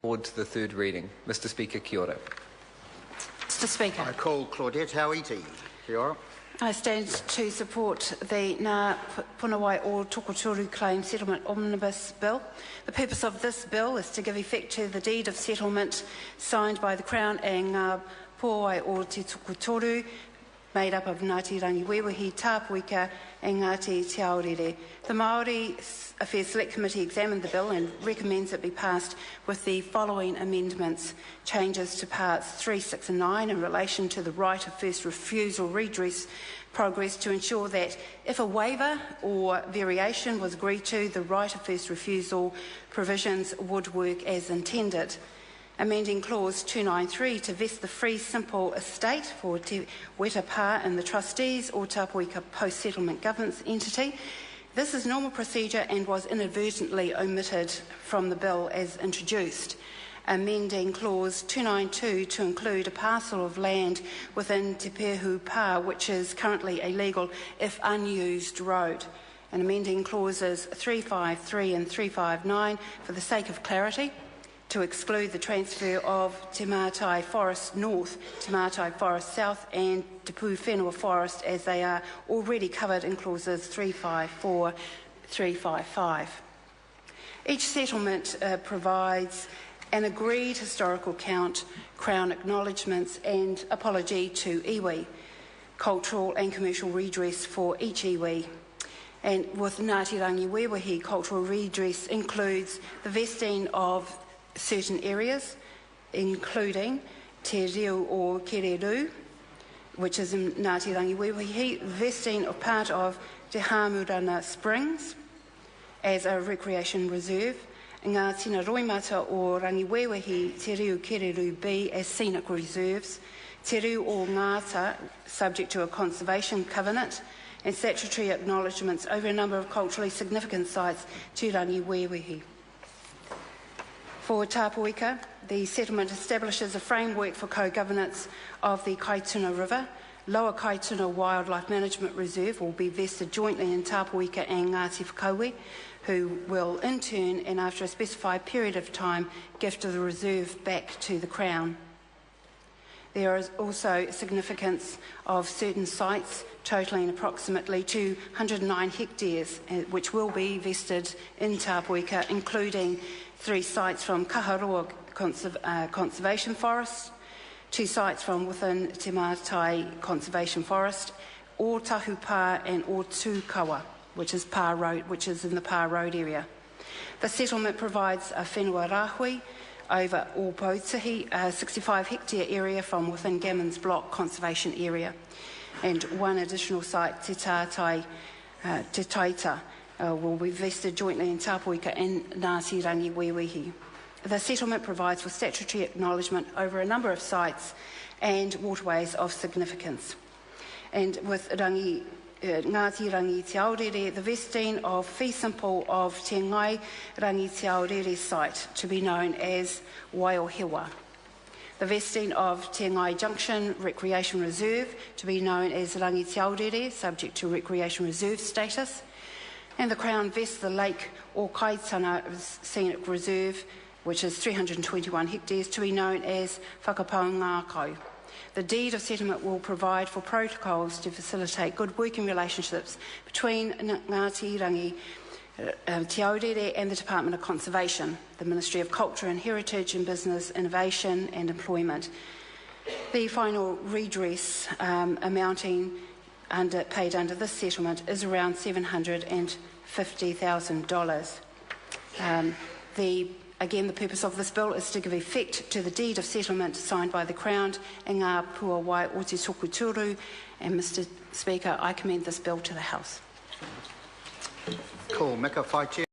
Forward to the third reading. Mr. Speaker, kia ora. Mr. Speaker. I call Claudette Hauiti. Kia ora. I stand to support the Ngā Punawai o Tokotoru Claim Settlement Omnibus Bill. The purpose of this bill is to give effect to the deed of settlement signed by the Crown and Ngā Punawai o Te Tokotoru, made up of Ngāti Rangiwewahi, Tāpuika and Ngāti Te Aorere. The Māori Affairs Select Committee examined the bill and recommends it be passed with the following amendments. Changes to parts 3, 6 and 9 in relation to the right of first refusal redress progress to ensure that if a waiver or variation was agreed to, the right of first refusal provisions would work as intended. Amending Clause 293 to vest the free simple estate for Te Weta Pā and the trustees or Tāpuika post-settlement governance entity. This is normal procedure and was inadvertently omitted from the bill as introduced. Amending Clause 292 to include a parcel of land within Te Pēhu Pā, which is currently a legal if unused road. And amending Clauses 353 and 359 for the sake of clarity, to exclude the transfer of Te Mātai Forest North, Te Mātai Forest South and Te Pū Whenua Forest as they are already covered in clauses 354, 355. Each settlement provides an agreed historical count, Crown acknowledgements and apology to iwi, cultural and commercial redress for each iwi. And with Ngāti Rangiwewahi, cultural redress includes the vesting of certain areas, including Te Reo o Kereru, which is in Ngāti Rangiwewahi, vesting of part of Te Hāmurana Springs as a recreation reserve, Ngā Tina Roimata o Rangiwewahi, Te Reo Kereru B as scenic reserves, Te Reo o Ngāta, subject to a conservation covenant, and statutory acknowledgements over a number of culturally significant sites to Rangiwewahi. For Tāpuika, the settlement establishes a framework for co-governance of the Kaituna River. Lower Kaituna Wildlife Management Reserve will be vested jointly in Tāpuika and Ngāti Whakauē, who will in turn and after a specified period of time gift the reserve back to the Crown. There is also significance of certain sites totalling approximately 209 hectares, which will be vested in Tāpuika, including 3 sites from Kaharoa Conservation Forest, 2 sites from within Te Mātai Conservation Forest, or Tahu Pā and or Tūkawa, which is in the Pā Road area. The settlement provides a whenua rāhui over Ōpōtahi, a 65-hectare area from within Gammons Block Conservation Area, and 1 additional site, Te Tātai, Te Taita, will be vested jointly in Tāpuika and Ngāti Rangiwewahi. The settlement provides for statutory acknowledgement over a number of sites and waterways of significance. And with Ngāti Rangi Te Aorere, the vesting of fee simple of Te Ngai Rangi Te Aorere site to be known as Waiohewa. The vesting of Te Ngai Junction Recreation Reserve to be known as Rangi Te Aorere, subject to Recreation Reserve status. And the Crown vests the Lake o Kaitana Scenic Reserve, which is 321 hectares, to be known as Whakapaungākau. The deed of settlement will provide for protocols to facilitate good working relationships between Ngāti Rangi Te Aorere and the Department of Conservation, the Ministry of Culture and Heritage and Business, Innovation and Employment. The final redress amounting paid under this settlement is around $750,000. Again, the purpose of this bill is to give effect to the deed of settlement signed by the Crown and Ngā Punawai o Te Tokotoru. And Mr. Speaker, I commend this bill to the House. Cool. Mika Whaitia.